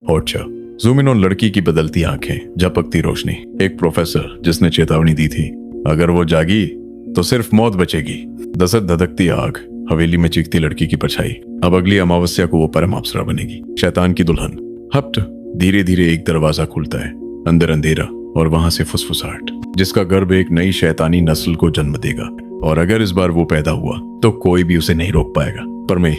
अच्छा। Zoom in on लड़की की बदलती आंखें, झपकती रोशनी। एक प्रोफेसर जिसने चेतावनी दी थी, अगर वो जागी तो सिर्फ मौत बचेगी। दसत धधकती आग, हवेली में चीखती लड़की की परछाई। अब अगली अमावस्या को वो परम अप्सरा बनेगी, शैतान की दुल्हन। हप्ट। धीरे धीरे एक दरवाजा खुलता है, अंदर अंधेरा और वहां से फुसफुसाहट, जिसका गर्भ एक नई शैतानी नस्ल को जन्म देगा। और अगर इस बार वो पैदा हुआ तो कोई भी उसे नहीं रोक पाएगा। पर मैं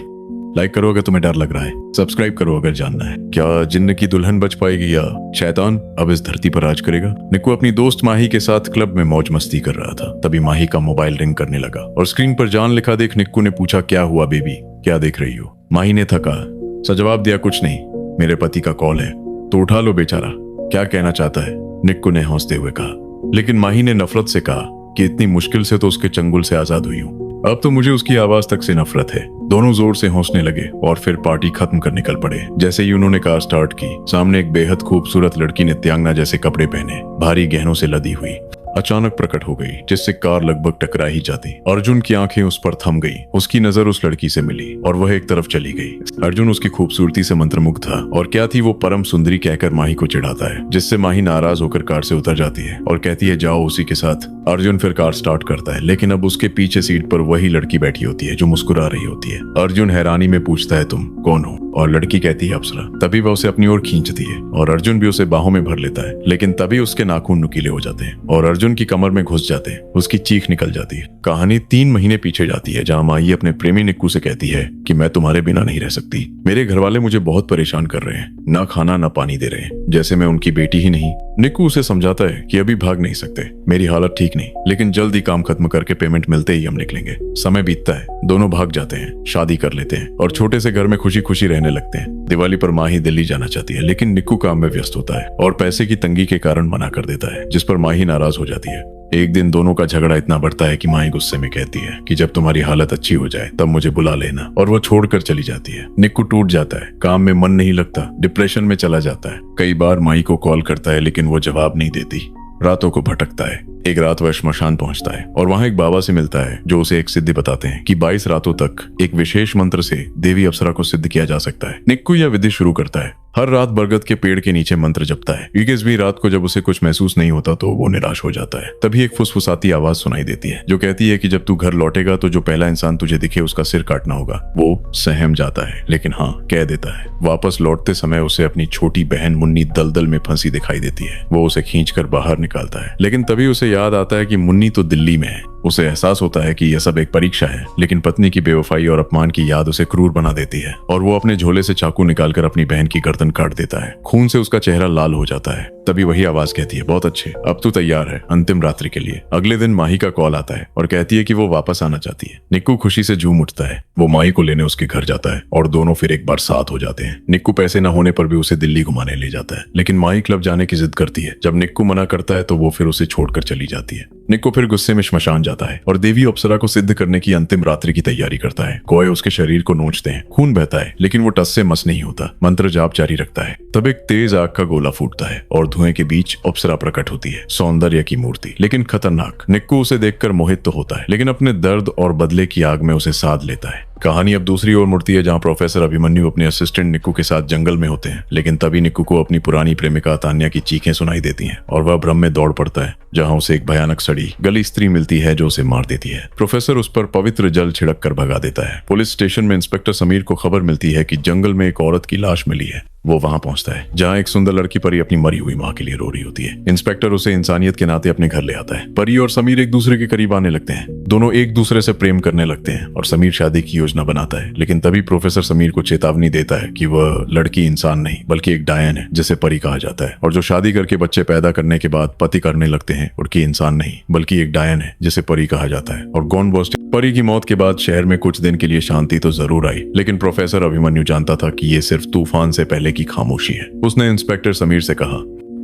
लाइक करो अगर तुम्हें डर लग रहा है, सब्सक्राइब करो अगर जानना है क्या जिन्न की दुल्हन बच पाएगी या शैतान अब इस धरती पर राज करेगा। निक्कू अपनी दोस्त माही के साथ क्लब में मौज मस्ती कर रहा था। तभी माही का मोबाइल रिंग करने लगा और स्क्रीन पर जान लिखा देख निक्कू ने पूछा, क्या हुआ बेबी, क्या देख रही हो। माही ने थका सा जवाब दिया, कुछ नहीं, मेरे पति का कॉल है तो उठा लो बेचारा, क्या कहना चाहता है, निक्कू ने हंसते हुए कहा। लेकिन माही ने नफरत से कहा कि इतनी मुश्किल से तो उसके चंगुल से आजाद हुई हूँ, अब तो मुझे उसकी आवाज तक से नफरत है। दोनों जोर से हंसने लगे और फिर पार्टी खत्म कर निकल पड़े। जैसे ही उन्होंने कार स्टार्ट की, सामने एक बेहद खूबसूरत लड़की नित्यांगना जैसे कपड़े पहने, भारी गहनों से लदी हुई, अचानक प्रकट हो गई, जिससे कार लगभग टकरा ही जाती। अर्जुन की आंखें उस पर थम गई। उसकी नजर उस लड़की से मिली और वह एक तरफ चली गई। अर्जुन उसकी खूबसूरती से मंत्रमुग्ध था और क्या थी वो परम सुंदरी कहकर माही को चिढ़ाता है, जिससे माही नाराज होकर कार से उतर जाती है और कहती है जाओ उसी के साथ। अर्जुन फिर कार स्टार्ट करता है, लेकिन अब उसके पीछे सीट पर वही लड़की बैठी होती है जो मुस्कुरा रही होती है। अर्जुन हैरानी में पूछता है, तुम कौन हो, और लड़की कहती है अप्सरा। तभी वह उसे अपनी ओर खींचती है और अर्जुन भी उसे बाहों में भर लेता है, लेकिन तभी उसके नाखून नुकीले हो जाते हैं और अर्जुन की कमर में घुस जाते हैं। उसकी चीख निकल जाती है। कहानी 3 महीने पीछे जाती है, जहां माही अपने प्रेमी निक्कू से कहती है कि मैं तुम्हारे बिना नहीं रह सकती। मेरे घर वाले मुझे बहुत परेशान कर रहे हैं, ना खाना ना पानी दे रहे हैं, जैसे मैं उनकी बेटी ही नहीं। निक्कू उसे समझाता है कि अभी भाग नहीं सकते, मेरी हालत ठीक नहीं, लेकिन जल्द ही काम खत्म करके पेमेंट मिलते ही हम निकलेंगे। समय बीतता है, दोनों भाग जाते हैं, शादी कर लेते हैं और छोटे से घर में खुशी खुशी रहने लगते हैं। दिवाली पर माही दिल्ली जाना चाहती है, लेकिन निक्कू काम में व्यस्त होता है और पैसे की तंगी के कारण मना कर देता है, जिस पर माही नाराज हो जाती है। एक दिन दोनों का झगड़ा इतना बढ़ता है कि माही गुस्से में कहती है कि जब तुम्हारी हालत अच्छी हो जाए तब मुझे बुला लेना, और वो छोड़कर चली जाती है। निक्कू टूट जाता है, काम में मन नहीं लगता, डिप्रेशन में चला जाता है। कई बार माही को कॉल करता है, लेकिन वो जवाब नहीं देती। रातों को भटकता है। एक रात वह श्मशान पहुंचता है और वहां एक बाबा से मिलता है जो उसे एक सिद्धि बताते हैं कि 22 रातों तक एक विशेष मंत्र से देवी अप्सरा को सिद्ध किया जा सकता है। निक्कू यह विधि शुरू करता है। हर रात बरगद के पेड़ के नीचे मंत्र जपता है। 21वीं रात को जब उसे कुछ महसूस नहीं होता तो वो निराश हो जाता है। तभी एक फुसफुसाती आवाज सुनाई देती है जो कहती है कि जब तू घर लौटेगा तो जो पहला इंसान तुझे दिखे उसका सिर काटना होगा। वो सहम जाता है, लेकिन हाँ कह देता है। वापस लौटते समय उसे अपनी छोटी बहन मुन्नी दलदल में फंसी दिखाई देती है। वो उसे खींचकर बाहर निकालता है, लेकिन तभी उसे याद आता है कि मुन्नी तो दिल्ली में है। उसे एहसास होता है कि यह सब एक परीक्षा है, लेकिन पत्नी की बेवफाई और अपमान की याद उसे क्रूर बना देती है और वो अपने झोले से चाकू निकालकर अपनी बहन की गर्दन काट देता है। खून से उसका चेहरा लाल हो जाता है। तभी वही आवाज कहती है, बहुत अच्छे, अब तू तैयार है अंतिम रात्रि के लिए। अगले दिन माही का कॉल आता है और कहती है कि वो वापस आना चाहती है। निक्कू खुशी से झूम उठता है। वो माही को लेने उसके घर जाता है और दोनों फिर एक बार साथ हो जाते हैं। निक्कू पैसे न होने पर भी उसे दिल्ली घुमाने ले जाता है, लेकिन माही क्लब जाने की जिद करती है। जब निक्कू मना करता है तो वो फिर उसे छोड़कर चली जाती है। निक्कू फिर गुस्से में श्मशान जाता है और देवी अप्सरा को सिद्ध करने की अंतिम रात्रि की तैयारी करता है। कोए उसके शरीर को नोचते हैं, खून बहता है, लेकिन वो टस से मस नहीं होता। मंत्र जाप जारी रखता है। तब एक तेज आग का गोला फूटता है और धुएं के बीच अप्सरा प्रकट होती है, सौंदर्य की मूर्ति, लेकिन खतरनाक। निक्कू उसे देखकर मोहित तो होता है, लेकिन अपने दर्द और बदले की आग में उसे साध लेता है। कहानी अब दूसरी ओर मुड़ती है, जहां प्रोफेसर अभिमन्यु अपने असिस्टेंट निक्कू के साथ जंगल में होते हैं। लेकिन तभी निक्कू को अपनी पुरानी प्रेमिका तान्या की चीखें सुनाई देती हैं और वह भ्रम में दौड़ पड़ता है, जहां उसे एक भयानक सड़ी गली स्त्री मिलती है जो उसे मार देती है। प्रोफेसर उस पर पवित्र जल छिड़क कर भगा देता है। पुलिस स्टेशन में इंस्पेक्टर समीर को खबर मिलती है कि जंगल में एक औरत की लाश मिली है। वो वहां पहुंचता है जहां एक सुंदर लड़की परी अपनी मरी हुई मां के लिए रो रही होती है। इंस्पेक्टर उसे इंसानियत के नाते अपने घर ले आता है। परी और समीर एक दूसरे के करीब आने लगते हैं। दोनों एक दूसरे से प्रेम करने लगते हैं और समीर शादी की योजना बनाता है। लेकिन तभी प्रोफेसर समीर को चेतावनी देता है कि वह लड़की इंसान नहीं बल्कि एक डायन है, जिसे परी कहा जाता है, और जो शादी करके बच्चे पैदा करने के बाद पति करने लगते हैं उनकी इंसान नहीं बल्कि एक डायन है, जिसे परी कहा जाता है। और गॉनबस्ट परी की मौत के बाद शहर में कुछ दिन के लिए शांति तो जरूर आई, लेकिन प्रोफेसर अभिमन्यु जानता था कि ये सिर्फ तूफान से पहले की खामोशी है। उसने इंस्पेक्टर समीर से कहा,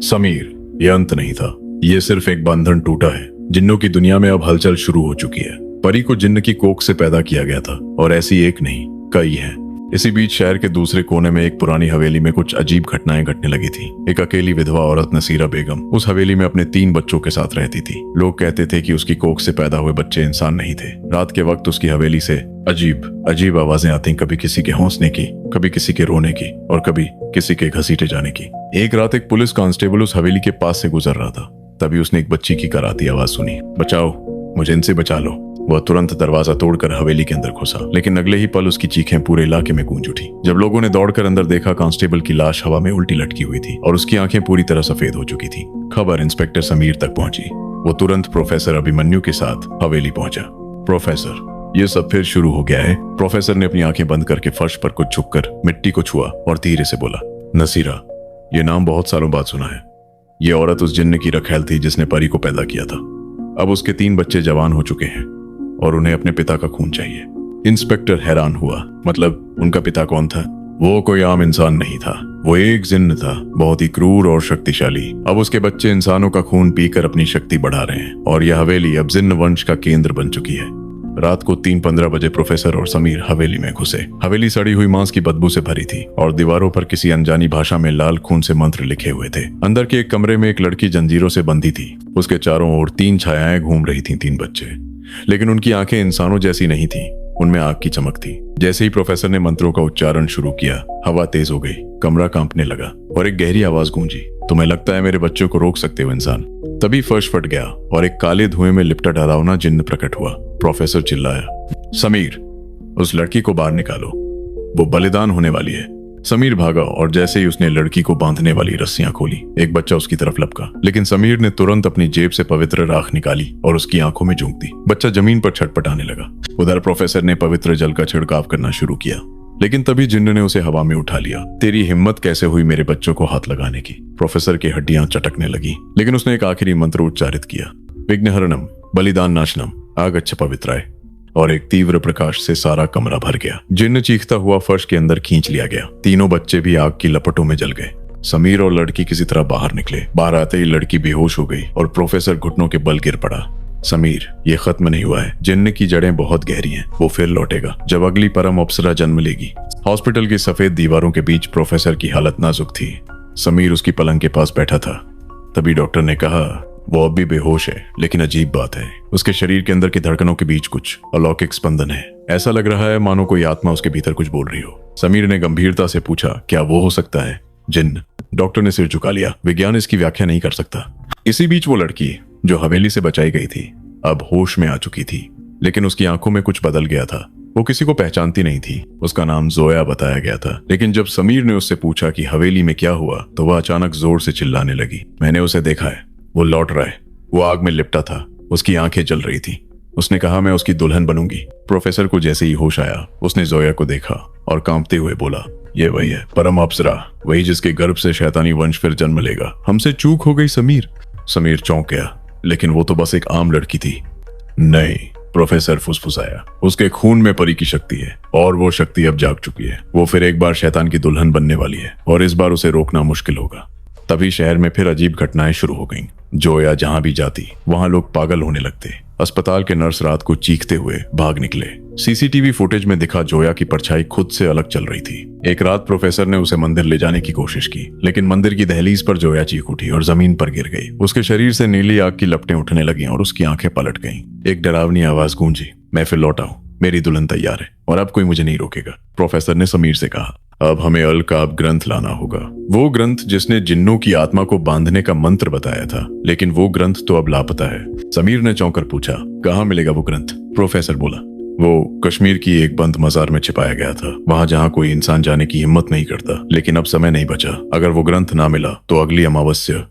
समीर, यह अंत नहीं था, ये सिर्फ एक बंधन टूटा है। जिन्नों की दुनिया में अब हलचल शुरू हो चुकी है। परी को जिन्न की कोख से पैदा किया गया था और ऐसी एक नहीं कई हैं। इसी बीच शहर के दूसरे कोने में एक पुरानी हवेली में कुछ अजीब घटनाएं घटने लगी थी। एक अकेली विधवा औरत नसीरा बेगम उस हवेली में अपने 3 बच्चों के साथ रहती थी। लोग कहते थे कि उसकी कोख से पैदा हुए बच्चे इंसान नहीं थे। रात के वक्त उसकी हवेली से अजीब अजीब आवाजें आती, कभी किसी के हंसने की, कभी किसी के रोने की और कभी किसी के घसीटे जाने की। एक रात एक पुलिस कांस्टेबल उस हवेली के पास से गुजर रहा था। तभी उसने एक बच्ची की कराती आवाज सुनी, बचाओ, मुझे इनसे बचा लो। वह तुरंत दरवाजा तोड़कर हवेली के अंदर घुसा, लेकिन अगले ही पल उसकी चीखें पूरे इलाके में गूंज उठी। जब लोगों ने दौड़कर अंदर देखा, कांस्टेबल की लाश हवा में उल्टी लटकी हुई थी और उसकी आंखें पूरी तरह सफेद हो चुकी थी। खबर इंस्पेक्टर समीर तक पहुंची। वो तुरंत प्रोफेसर अभिमन्यु के साथ हवेली पहुंचा। प्रोफेसर, ये सब फिर शुरू हो गया है। प्रोफेसर ने अपनी आंखें बंद करके फर्श पर कुछ झुककर मिट्टी को छुआ और धीरे से बोला, नसीरा, ये नाम बहुत सालों बाद सुना है। ये औरत उस जिन्न की रखैल थी जिसने परी को पैदा किया था। अब उसके 3 बच्चे जवान हो चुके हैं और उन्हें अपने पिता का खून चाहिए। इंस्पेक्टर हैरान हुआ, मतलब उनका पिता कौन था? वो कोई आम इंसान नहीं था, वो एक जिन्न था, बहुत ही क्रूर और शक्तिशाली। अब उसके बच्चे इंसानों का खून पीकर अपनी शक्ति बढ़ा रहे हैं और यह हवेली अब जिन्न वंश का केंद्र बन चुकी है। रात को 3:15 बजे प्रोफेसर और समीर हवेली में घुसे। हवेली सड़ी हुई मांस की बदबू से भरी थी और दीवारों पर किसी अनजानी भाषा में लाल खून से मंत्र लिखे हुए थे। अंदर के एक कमरे में एक लड़की जंजीरों से बंधी थी। उसके चारों ओर 3 छायाएं घूम रही थीं, 3 बच्चे, लेकिन उनकी आंखें इंसानों जैसी नहीं थी, उनमें आग की चमक थी। जैसे ही प्रोफेसर ने मंत्रों का उच्चारण शुरू किया, हवा तेज हो गई, कमरा कांपने लगा और एक गहरी आवाज गूंजी, तुम्हें लगता है मेरे बच्चों को रोक सकते हो इंसान? तभी फर्श फट गया और एक काले धुएं में लिपटा डरावना जिन्न प्रकट हुआ। प्रोफेसर चिल्लाया, समीर, उस लड़की को बाहर निकालो, वो बलिदान होने वाली है। समीर भागा और जैसे ही उसने लड़की को बांधने वाली रस्सियां खोली, एक बच्चा उसकी तरफ लपका, लेकिन समीर ने तुरंत अपनी जेब से पवित्र राख निकाली और उसकी आंखों में झोंक दी। बच्चा जमीन पर छटपटाने लगा। उधर प्रोफेसर ने पवित्र जल का छिड़काव करना शुरू किया, लेकिन तभी जिन्न ने उसे हवा में उठा लिया। तेरी हिम्मत कैसे हुई मेरे बच्चों को हाथ लगाने की? प्रोफेसर की हड्डियां चटकने लगी, लेकिन उसने एक आखिरी मंत्र उच्चारित किया, विघ्नहरणम बलिदान नाशनम आगच्छ पवित्राय, और एक तीव्र प्रकाश से सारा कमरा भर गया। जिन्न चीखता हुआ फर्श के अंदर खींच लिया गया। तीनों बच्चे भी आग की लपटों में जल गए। समीर और लड़की किसी तरह बाहर निकले। बाहर आते ही लड़की बेहोश हो गई और प्रोफेसर घुटनों के बल गिर पड़ा। समीर, ये खत्म नहीं हुआ है, जिन्न की जड़ें बहुत गहरी हैं, वो फिर लौटेगा जब अगली परम अप्सरा जन्म लेगी। हॉस्पिटल की सफेद दीवारों के बीच प्रोफेसर की हालत नाजुक थी। समीर उसकी पलंग के पास बैठा था। तभी डॉक्टर ने कहा, वो अब भी बेहोश है, लेकिन अजीब बात है, उसके शरीर के अंदर की धड़कनों के बीच कुछ अलौकिक स्पंदन है। ऐसा लग रहा है मानो कोई आत्मा उसके भीतर कुछ बोल रही हो। समीर ने गंभीरता से पूछा, क्या वो हो सकता है जिन्न? डॉक्टर ने सिर झुका लिया, विज्ञान इसकी व्याख्या नहीं कर सकता। इसी बीच वो लड़की जो हवेली से बचाई गई थी अब होश में आ चुकी थी, लेकिन उसकी आंखों में कुछ बदल गया था। वो किसी को पहचानती नहीं थी। उसका नाम जोया बताया गया था, लेकिन जब समीर ने उससे पूछा कि हवेली में क्या हुआ, तो वह अचानक जोर से चिल्लाने लगी, मैंने उसे देखा है, वो लौट रहा है, वो आग में लिपटा था, उसकी आंखें जल रही थी, उसने कहा मैं उसकी दुल्हन बनूंगी। प्रोफेसर को जैसे ही होश आया, उसने जोया को देखा और कांपते हुए बोला, ये वही है, परम अप्सरा, वही जिसके गर्भ से शैतानी वंश फिर जन्म लेगा। हमसे चूक हो गई समीर। समीर चौंक गया, लेकिन वो तो बस एक आम लड़की थी। नहीं, प्रोफेसर फुसफुसाया, उसके खून में परी की शक्ति है और वो शक्ति अब जाग चुकी है। वो फिर एक बार शैतान की दुल्हन बनने वाली है और इस बार उसे रोकना मुश्किल होगा। तभी शहर में फिर अजीब घटनाएं शुरू हो गईं। जोया जहां भी जाती वहां लोग पागल होने लगते। अस्पताल के नर्स रात को चीखते हुए भाग निकले। सीसीटीवी फुटेज में दिखा जोया की परछाई खुद से अलग चल रही थी। एक रात प्रोफेसर ने उसे मंदिर ले जाने की कोशिश की, लेकिन मंदिर की दहलीज पर जोया चीख उठी और जमीन पर गिर गई। उसके शरीर से नीली आग की लपटें उठने लगी और उसकी आंखें पलट गईं। एक डरावनी आवाज गूंजी, मैं फिर लौटा हूं, मेरी दुल्हन तैयार है और अब कोई मुझे नहीं रोकेगा। प्रोफेसर ने समीर से कहा, अब हमें अलकाब ग्रंथ लाना होगा, वो ग्रंथ जिसने जिन्नों की आत्मा को बांधने का मंत्र बताया था, लेकिन वो ग्रंथ तो अब लापता है। समीर ने चौंक कर पूछा, कहाँ मिलेगा वो ग्रंथ? प्रोफेसर बोला, वो कश्मीर की एक बंद मजार में छिपाया गया था, वहां जहां कोई इंसान जाने की हिम्मत नहीं करता। लेकिन अब समय नहीं बचा, अगर वो ग्रंथ ना मिला तो अगली अमावस्या